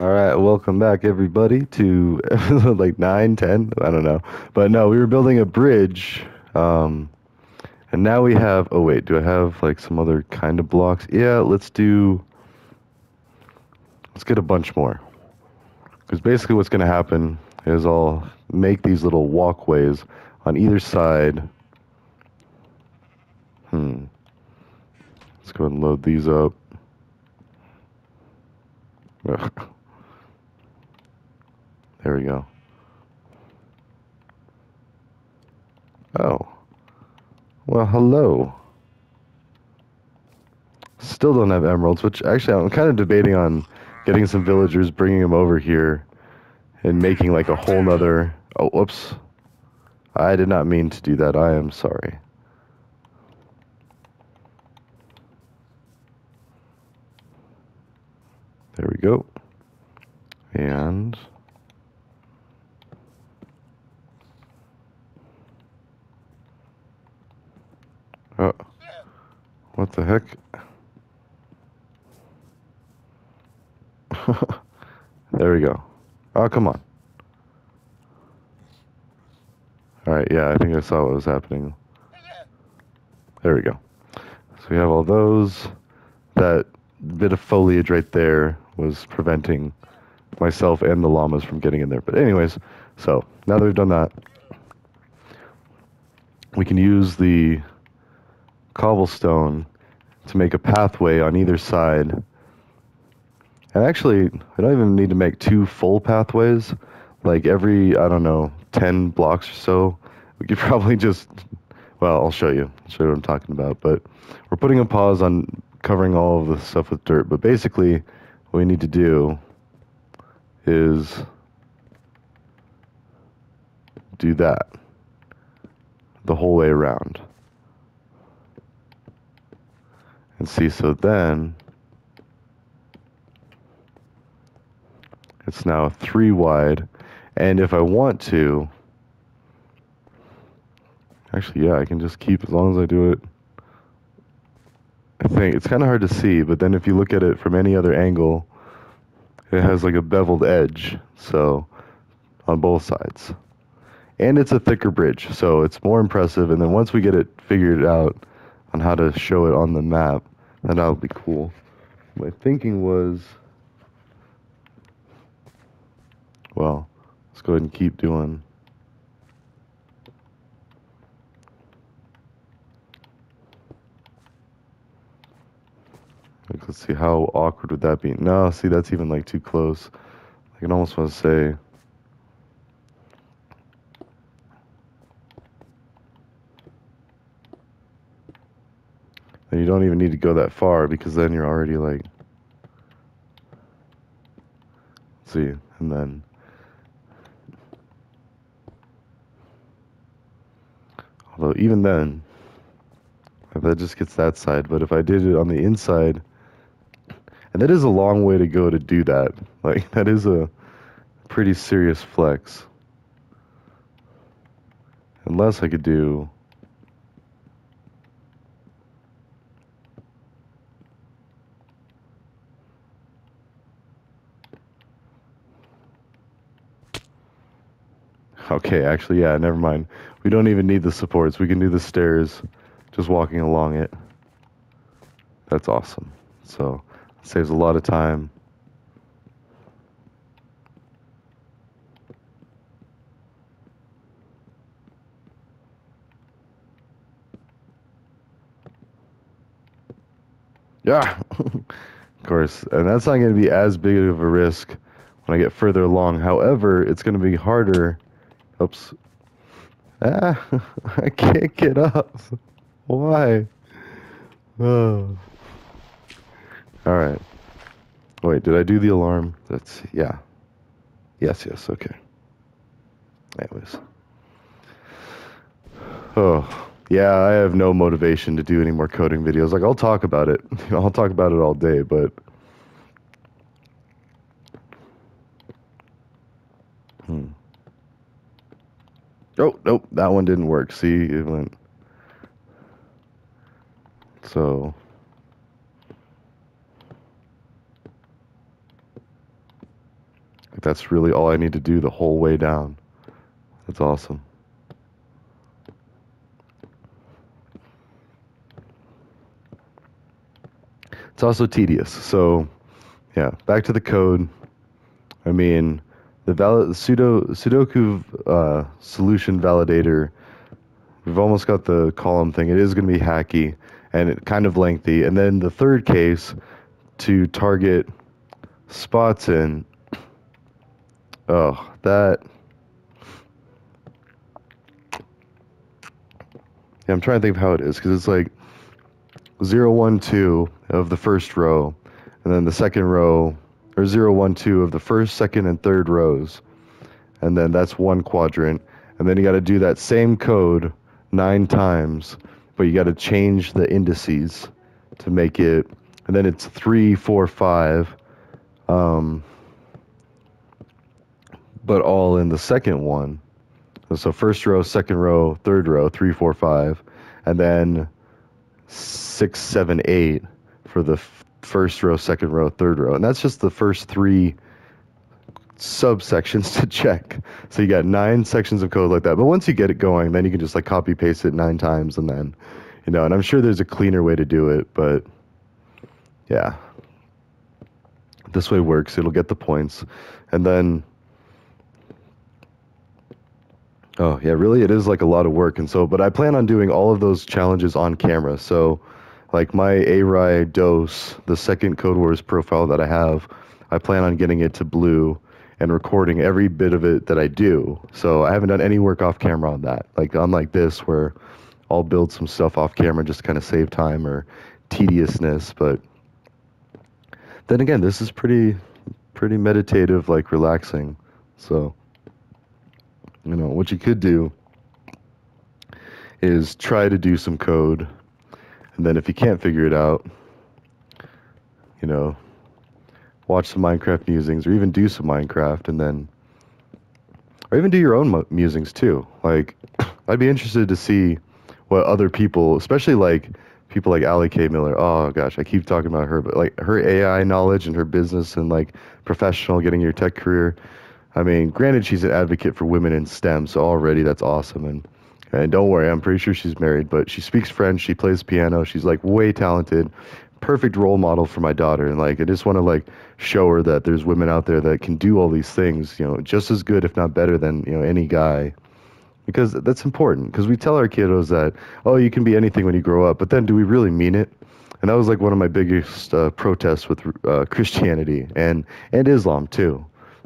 All right, welcome back everybody to episode like 9, 10. I don't know. But no, we were building a bridge. Um, and now we have, oh wait, do I have like some other kind of blocks? Yeah, let's get a bunch more. Because basically what's going to happen is I'll make these little walkways on either side. Let's go ahead and load these up. There we go. Oh, well, hello. Still don't have emeralds, which actually I'm kind of debating on getting some villagers, bringing them over here, and making like a whole nother... Oh, whoops. I did not mean to do that. I am sorry. There we go. And... Oh, what the heck? There we go. Oh, come on. Alright, yeah, I think I saw what was happening. There we go. So we have all those. That bit of foliage right there was preventing myself and the llamas from getting in there. But anyways, so now that we've done that, we can use the cobblestone to make a pathway on either side. And actually, I don't even need to make two full pathways. Like every, I don't know, 10 blocks or so, we could probably just, well, I'll show you. I'll show you what I'm talking about. But we're putting a pause on covering all of the stuff with dirt. But basically, what we need to do is do that the whole way around. And see, so then it's now 3 wide. And if I want to, actually, yeah, I can just keep as long as I do it. I think it's kind of hard to see, but then if you look at it from any other angle, it has like a beveled edge, so on both sides. And it's a thicker bridge, so it's more impressive. And then once we get it figured out on how to show it on the map, then that'll be cool. My thinking was, well, let's go ahead and keep doing. Like, let's see, how awkward would that be? No, see, that's even like too close. I can almost want to say, and you don't even need to go that far because then you're already like, see, and then, although even then, that just gets that side, but if I did it on the inside, and that is a long way to go to do that, like, that is a pretty serious flex. Unless I could do, okay, actually, yeah, never mind. We don't even need the supports. We can do the stairs just walking along it. That's awesome. So, it saves a lot of time. Yeah, of course. And that's not going to be as big of a risk when I get further along. However, it's going to be harder. Oops. Ah, I can't get up. Why? Oh. All right. Wait, did I do the alarm? That's, yeah. Yes, okay. Anyways. Oh, yeah, I have no motivation to do any more coding videos. Like, I'll talk about it. I'll talk about it all day, but... Oh, nope, that one didn't work. See, it went... So... Like that's really all I need to do the whole way down. That's awesome. It's also tedious. So, yeah, back to the code. I mean, the Sudoku solution validator, we've almost got the column thing. It is going to be hacky and it kind of lengthy. And then the third case to target spots in, oh, that. Yeah, I'm trying to think of how it is because it's like 0, 1, 2 of the first row, and then the second row, or 0, 1, 2 of the first, second, and third rows, and then that's one quadrant, and then you got to do that same code 9 times, but you got to change the indices to make it, and then it's 3, 4, 5, but all in the second one. So first row, second row, third row, 3, 4, 5, and then 6, 7, 8 for the first row, second row, third row. And that's just the first 3 subsections to check. So you got 9 sections of code like that. But once you get it going, then you can just like copy paste it 9 times and then, you know, and I'm sure there's a cleaner way to do it, but yeah. This way works. It'll get the points. And then oh, yeah, really, it is like a lot of work. And so, but I plan on doing all of those challenges on camera. So, like my A-Rye dose, the second Code Wars profile that I have, I plan on getting it to blue and recording every bit of it that I do. So I haven't done any work off camera on that. Like, unlike this, where I'll build some stuff off camera just to kind of save time or tediousness. But then again, this is pretty meditative, like relaxing. So, you know, what you could do is try to do some code, and then if you can't figure it out, you know, watch some Minecraft musings, or even do some Minecraft, and then, or even do your own musings too. Like, I'd be interested to see what other people, especially like people like Allie K. Miller. Oh gosh, I keep talking about her, but like her AI knowledge and her business and like professional getting your tech career. I mean, granted, she's an advocate for women in STEM, so already that's awesome. And don't worry, I'm pretty sure she's married, but she speaks French, she plays piano, she's like way talented, perfect role model for my daughter. And like, I just want to like show her that there's women out there that can do all these things, you know, just as good, if not better than, you know, any guy. Because that's important, because we tell our kiddos that, oh, you can be anything when you grow up, but then do we really mean it? And that was like one of my biggest protests with Christianity and Islam too.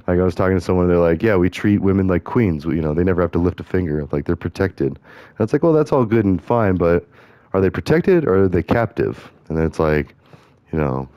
Like I was talking to someone, they're like, yeah, we treat women like queens. You know, they never have to lift a finger. Like they're protected. And it's like, well, that's all good and fine, but are they protected or are they captive? And then it's like, you know,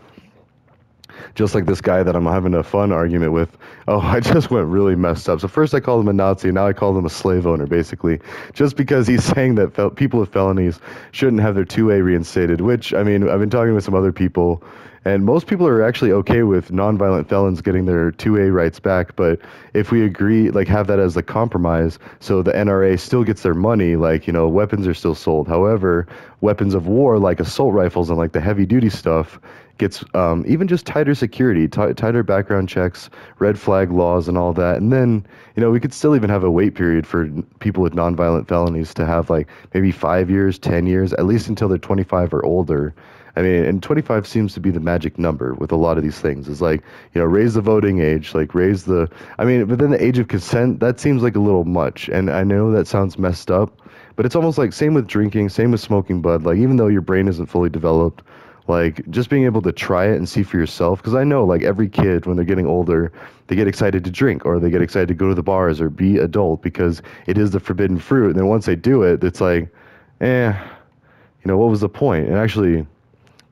just like this guy that I'm having a fun argument with. Oh, I just went really messed up. So first I called him a Nazi, and now I call him a slave owner, basically, just because he's saying that people with felonies shouldn't have their 2A reinstated, which, I mean, I've been talking with some other people, and most people are actually okay with nonviolent felons getting their 2A rights back, but if we agree, like have that as a compromise, so the NRA still gets their money, like, you know, weapons are still sold. However, weapons of war, like assault rifles and like the heavy duty stuff, gets even just tighter security, tighter background checks, red flag laws and all that. And then, you know, we could still even have a wait period for people with nonviolent felonies to have like maybe 5 years, 10 years, at least until they're 25 or older. I mean, and 25 seems to be the magic number with a lot of these things. It's like, you know, raise the voting age, like raise the, I mean, but then the age of consent, that seems like a little much. And I know that sounds messed up, but it's almost like same with drinking, same with smoking bud. Like, even though your brain isn't fully developed, like just being able to try it and see for yourself. Because I know like every kid, when they're getting older, they get excited to drink, or they get excited to go to the bars or be adult because it is the forbidden fruit. And then once they do it, it's like, you know, what was the point? And actually,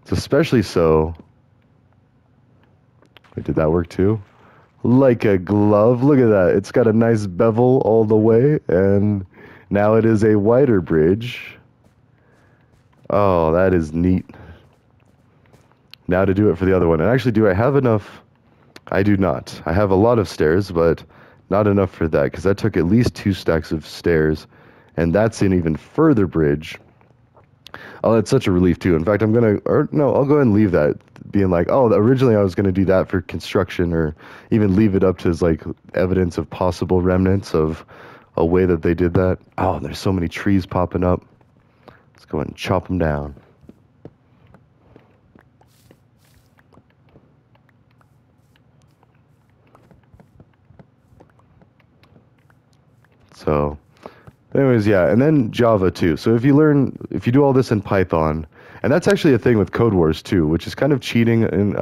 it's especially so. Wait, did that work too? Like a glove. Look at that. It's got a nice bevel all the way, and now it is a wider bridge. Oh, that is neat. Now to do it for the other one. And actually, do I have enough? I do not. I have a lot of stairs, but not enough for that, because that took at least 2 stacks of stairs, and that's an even further bridge. Oh, it's such a relief too. In fact, or no, I'll go ahead and leave that being like, oh, originally I was gonna do that for construction, or even leave it up to as like evidence of possible remnants of a way that they did that. Oh, there's so many trees popping up. Let's go ahead and chop them down. So, anyways, yeah, and then Java too. So if you do all this in Python, and that's actually a thing with Code Wars too, which is kind of cheating in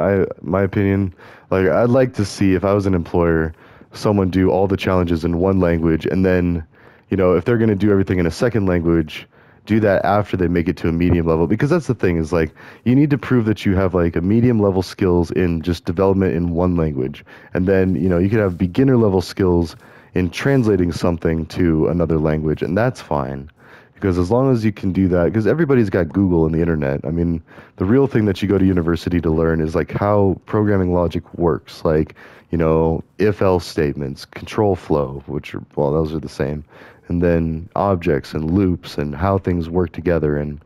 my opinion. Like I'd like to see if I was an employer, someone do all the challenges in one language, and then, if they're going to do everything in a second language, do that after they make it to a medium level. Because that's the thing is like you need to prove that you have like a medium level skills in just development in one language, and then you could have beginner level skills in translating something to another language, and that's fine. Because as long as you can do that, because everybody's got Google and the internet. I mean, the real thing that you go to university to learn is like how programming logic works, like, if-else statements, control flow, which are, well, those are the same, and then objects and loops and how things work together and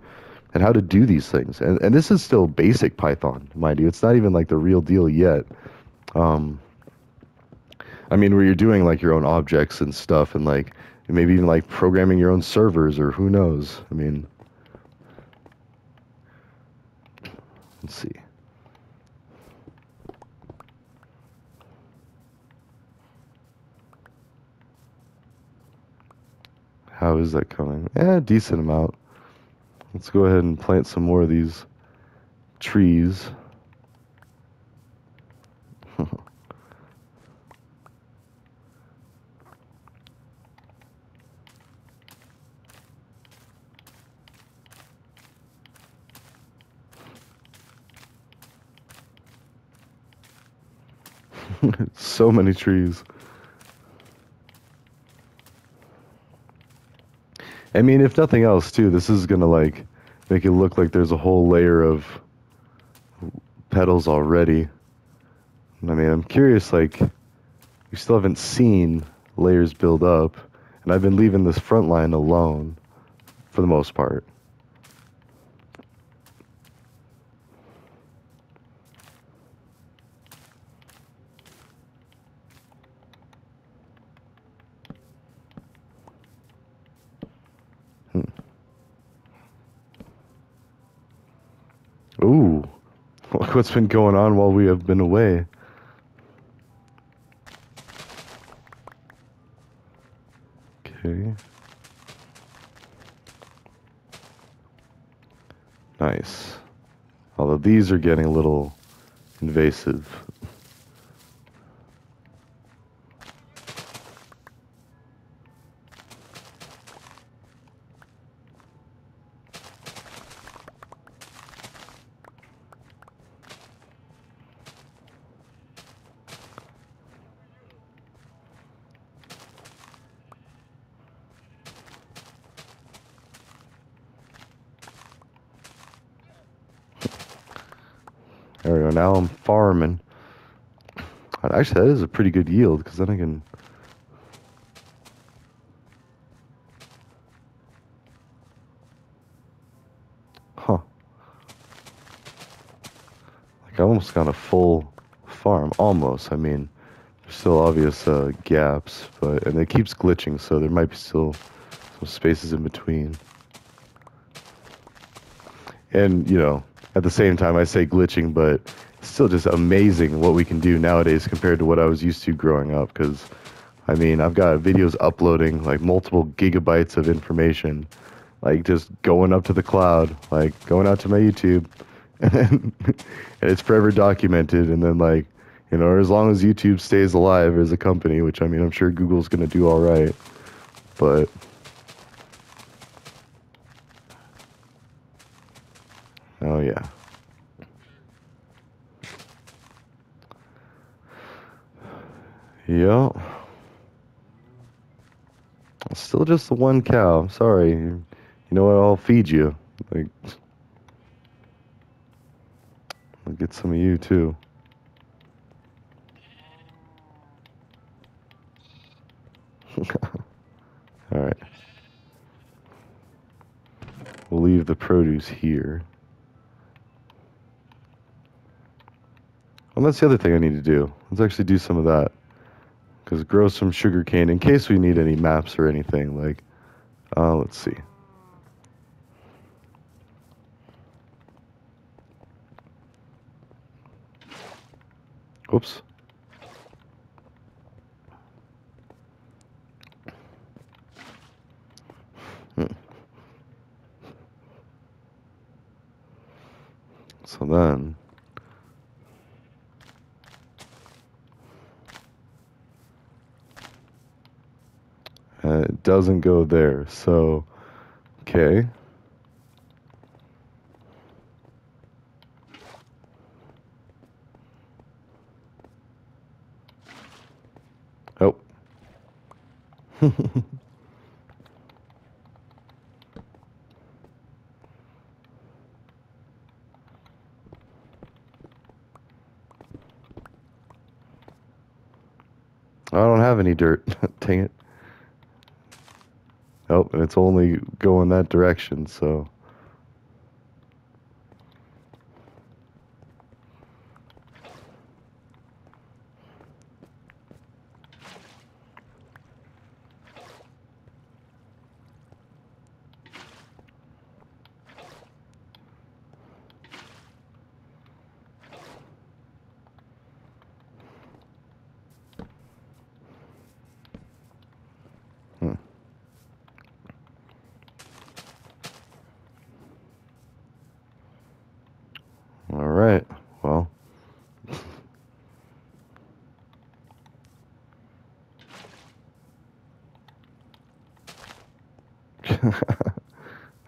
how to do these things. And this is still basic Python, mind you. It's not even like the real deal yet. Um, I mean, where you're doing like your own objects and stuff, and like maybe even like programming your own servers, or who knows. I mean, let's see. How is that coming? Yeah, decent amount. Let's go ahead and plant some more of these trees. So many trees. I mean, if nothing else, too, this is gonna like make it look like there's a whole layer of petals already. I mean, I'm curious, like, we still haven't seen layers build up, and I've been leaving this front line alone for the most part. Hmm. Ooh, look what's been going on while we have been away. Okay. Nice. Although these are getting a little invasive. There we go. Now I'm farming. Actually, that is a pretty good yield, because then I can... Huh. Like, I almost got a full farm. Almost. I mean, there's still obvious gaps, and it keeps glitching, so there might be still some spaces in between. And, at the same time, I say glitching, but it's still just amazing what we can do nowadays compared to what I was used to growing up. Because, I mean, I've got videos uploading like multiple gigabytes of information, like just going up to the cloud, like going out to my YouTube, and it's forever documented. And then, like, as long as YouTube stays alive as a company, which I mean, I'm sure Google's going to do all right, but. Oh, yeah. Yeah. Still just the one cow. I'm sorry. You know what? I'll feed you. Like, I'll get some of you, too. All right. We'll leave the produce here. And that's the other thing I need to do. Let's actually do some of that. Because grow some sugar cane in case we need any maps or anything. Like, let's see. Oops. So then, it doesn't go there. So, okay. Oh. I don't have any dirt. Dang it. Oh, and it's only going that direction, so. All right. Well.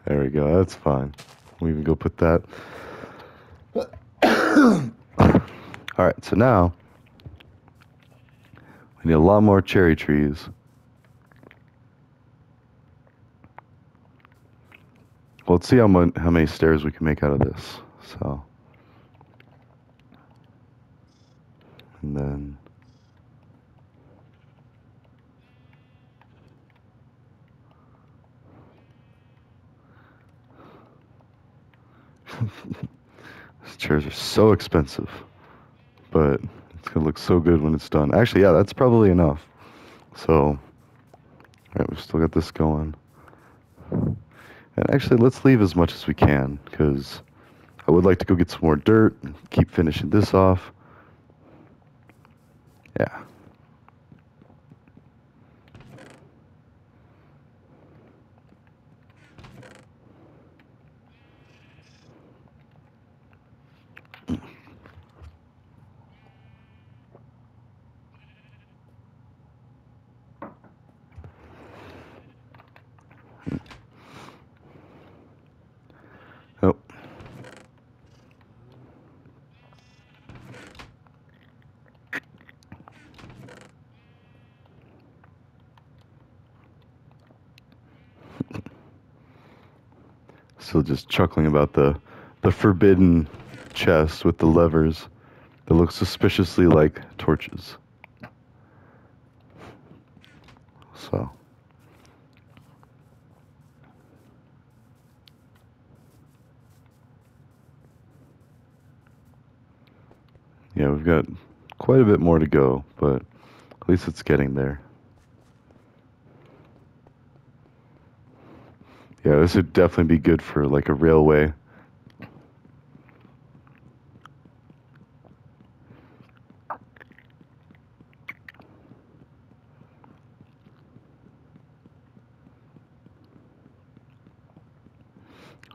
There we go. That's fine. We can go put that. All right. So now we need a lot more cherry trees. Well, let's see how many stairs we can make out of this. So, and then. These chairs are so expensive, but it's gonna look so good when it's done. Actually, yeah, that's probably enough. So, all right, we've still got this going. And actually, let's leave as much as we can, because I would like to go get some more dirt, keep finishing this off. Yeah. Oh. Still just chuckling about the forbidden chest with the levers that look suspiciously like torches. So. Yeah, we've got quite a bit more to go, but at least it's getting there. Yeah, this would definitely be good for like a railway.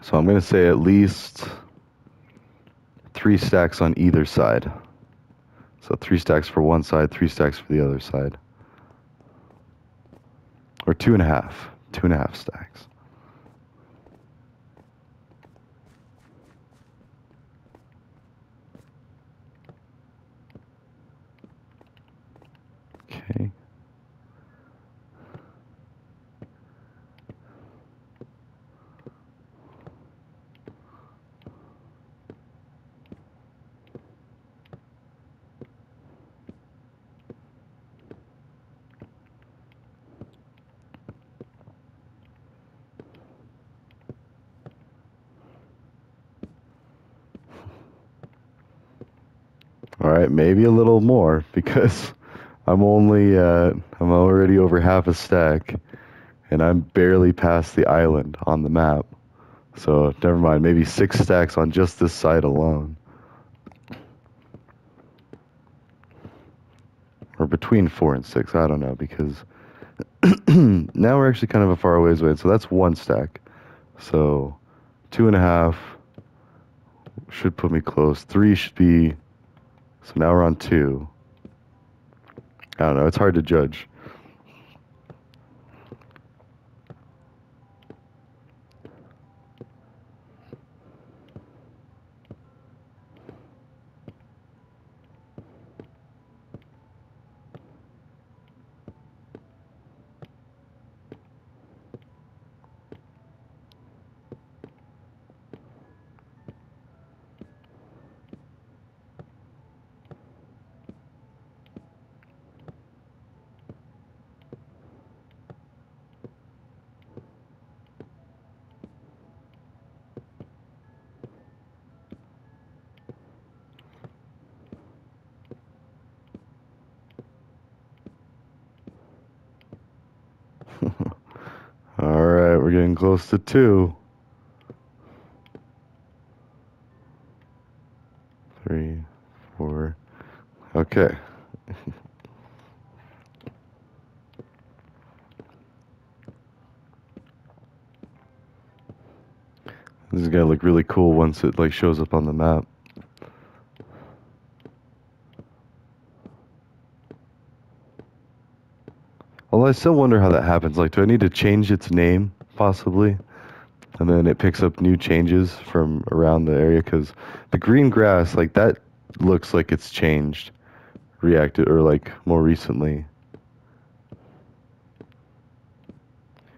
So I'm going to say at least 3 stacks on either side. So 3 stacks for one side, 3 stacks for the other side. Or 2.5. 2.5 stacks. Okay. right, maybe a little more because I'm already over half a stack, and I'm barely past the island on the map. So never mind, maybe 6 stacks on just this side alone. Or between 4 and 6, I don't know, because now we're actually kind of a far ways away. So that's 1 stack. So 2.5 should put me close. 3 should be, so now we're on 2. I don't know, it's hard to judge. Alright, we're getting close to 2. 3, 4. Okay. This is gonna look really cool once it like shows up on the map. Although I still wonder how that happens. Like, do I need to change its name, possibly? And then it picks up new changes from around the area? Because the green grass, like, that looks like it's changed, reacted, or like, more recently.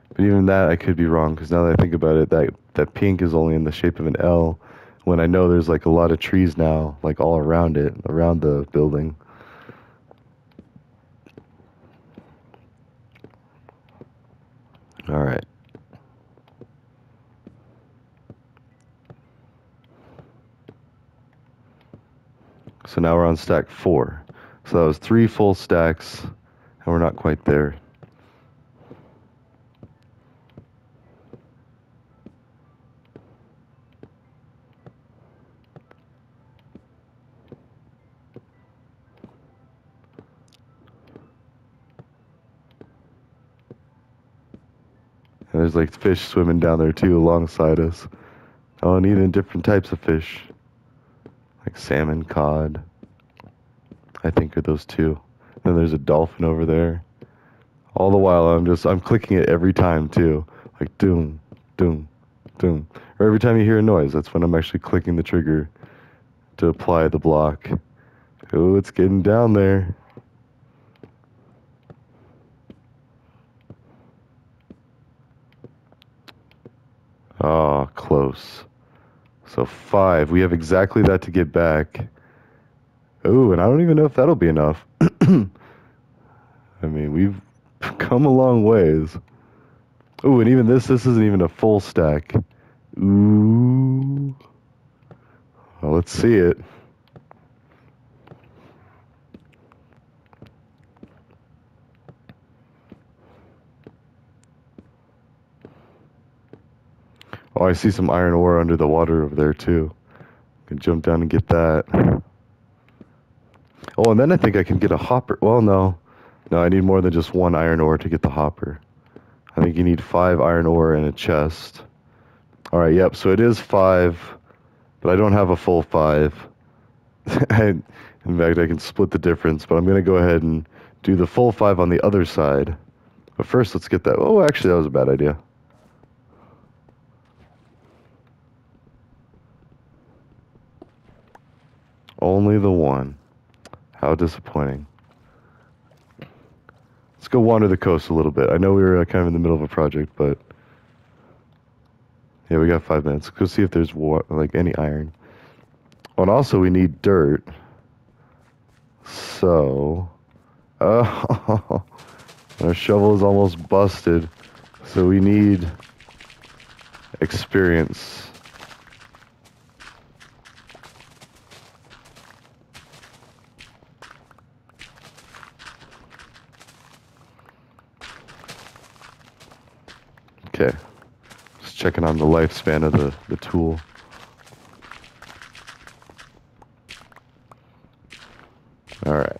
But even that, I could be wrong, because now that I think about it, that pink is only in the shape of an L, when I know there's, like, a lot of trees now, like, all around it, around the building. Alright. So now we're on stack 4. So that was 3 full stacks, and we're not quite there. And there's like fish swimming down there too alongside us. Oh, and even different types of fish. Like salmon, cod. I think are those 2. Then there's a dolphin over there. All the while I'm clicking it every time too. Like doom, doom, doom. Or every time you hear a noise, that's when I'm actually clicking the trigger to apply the block. Oh, it's getting down there. Oh, close. So 5. We have exactly that to get back. Oh, and I don't even know if that'll be enough. I mean, we've come a long ways. Oh, and even this isn't even a full stack. Ooh. Well, let's see it. Oh, I see some iron ore under the water over there, too. Can jump down and get that. Oh, and then I think I can get a hopper. Well, no. No, I need more than just 1 iron ore to get the hopper. I think you need 5 iron ore in a chest. Alright, yep, so it is 5, but I don't have a full 5. In fact, I can split the difference, but I'm going to go ahead and do the full 5 on the other side. But first, let's get that. Oh, actually, that was a bad idea. Only the 1. How disappointing. Let's go wander the coast a little bit. I know we were kind of in the middle of a project, but yeah, we got 5 minutes. Go see if there's like any iron. Oh, and also we need dirt. So, our shovel is almost busted. So we need experience. checking on the lifespan of the tool. All right.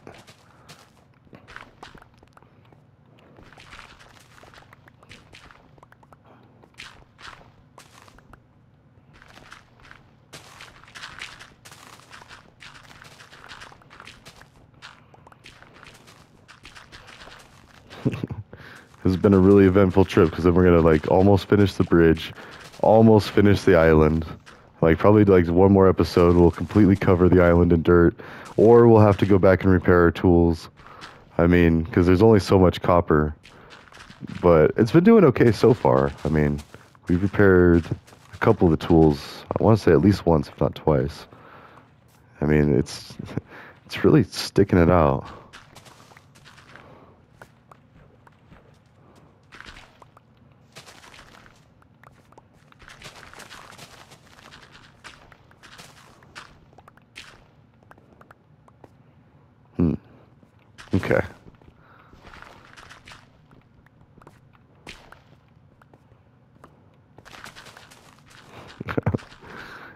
It's been a really eventful trip because then we're gonna like almost finish the bridge, almost finish the island. Like probably like one more episode, we'll completely cover the island in dirt, or we'll have to go back and repair our tools. I mean, because there's only so much copper, but it's been doing okay so far. I mean, we've repaired a couple of the tools. I want to say at least once, if not twice. I mean, it's really sticking it out. Okay.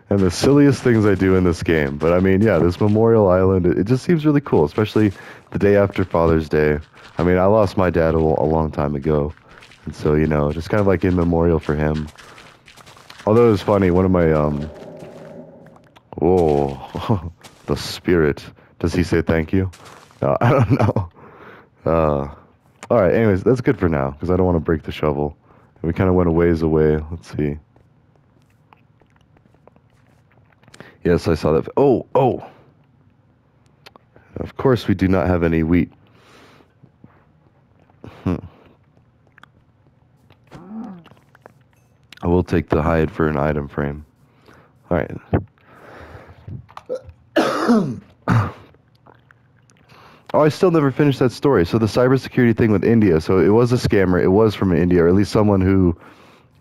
And the silliest things I do in this game. But I mean, yeah, this Memorial Island, it just seems really cool, especially the day after Father's Day. I mean, I lost my dad a long time ago. And so, you know, just kind of like in memorial for him. Although it was funny, one of my, oh, the spirit. Does he say thank you? No, I don't know. All right, anyways, that's good for now, because I don't want to break the shovel. We kind of went a ways away. Let's see. Yes, I saw that. Oh. Of course, we do not have any wheat. I will take the hide for an item frame. All right. Oh, I still never finished that story. So the cybersecurity thing with India. So it was a scammer. It was from India, or at least someone who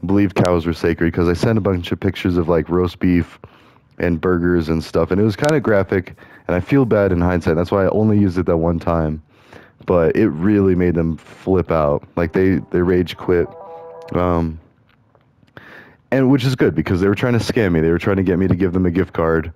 believed cows were sacred. Because I sent a bunch of pictures of like roast beef and burgers and stuff, and it was kind of graphic. And I feel bad in hindsight. That's why I only used it that one time. But it really made them flip out. Like they rage quit. And which is good because they were trying to scam me. They were trying to get me to give them a gift card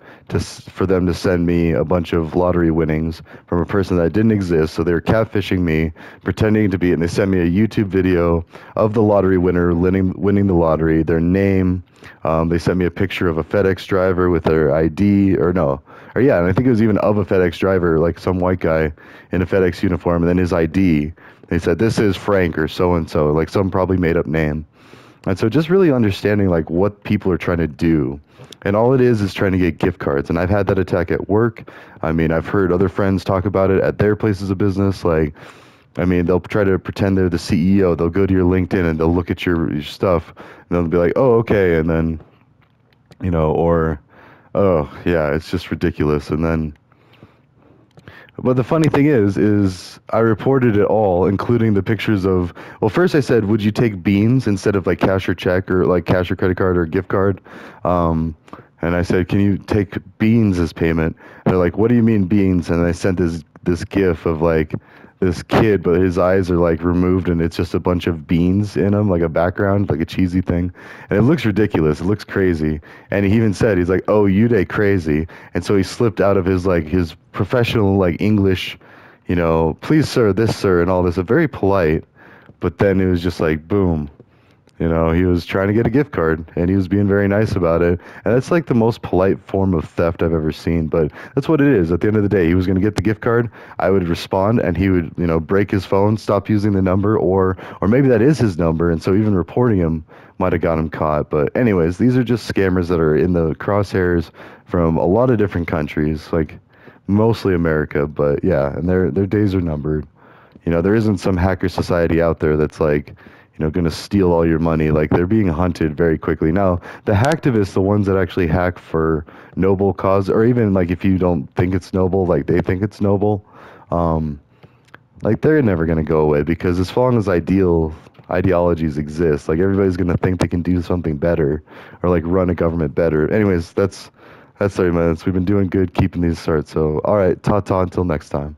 for them to send me a bunch of lottery winnings from a person that didn't exist. So they were catfishing me, pretending to be, and they sent me a YouTube video of the lottery winner winning the lottery, their name. They sent me a picture of a FedEx driver with their ID, and I think it was even of a FedEx driver, like some white guy in a FedEx uniform, and then his ID. They said, "This is Frank or so-and-so," like some probably made up name. And so just really understanding like what people are trying to do. And all it is trying to get gift cards. And I've had that attack at work. I mean, I've heard other friends talk about it at their places of business. Like, I mean, they'll try to pretend they're the CEO. They'll go to your LinkedIn and they'll look at your stuff and they'll be like, "Oh, okay." And then, or, "Oh, yeah, it's just ridiculous." And then, but the funny thing is I reported it all, including the pictures of, well, first I said, "Would you take beans instead of like cash or check or like cash or credit card or gift card?" And I said, "Can you take beans as payment?" And they're like, "What do you mean beans?" And I sent this gif of like this kid, but his eyes are like removed and it's just a bunch of beans in them, like a background, like a cheesy thing. And it looks ridiculous. It looks crazy. And he even said, he's like, "Oh, you day crazy." And so he slipped out of his professional like English, "Please, sir, this, sir," and all this. Very polite. But then it was just like, boom. He was trying to get a gift card, and he was being very nice about it. And that's like the most polite form of theft I've ever seen. But that's what it is. At the end of the day, he was going to get the gift card. I would respond, and he would, break his phone, stop using the number, or maybe that is his number. And so even reporting him might have got him caught. But anyways, these are just scammers that are in the crosshairs from a lot of different countries, like mostly America. But yeah, and their days are numbered. There isn't some hacker society out there that's like, going to steal all your money. Like, they're being hunted very quickly. Now, the hacktivists, the ones that actually hack for noble cause, or even like if you don't think it's noble, like they think it's noble, like they're never going to go away, because as long as ideologies exist, like everybody's going to think they can do something better or like run a government better. Anyways, that's 30 minutes. We've been doing good keeping these starts. So, all right, ta-ta until next time.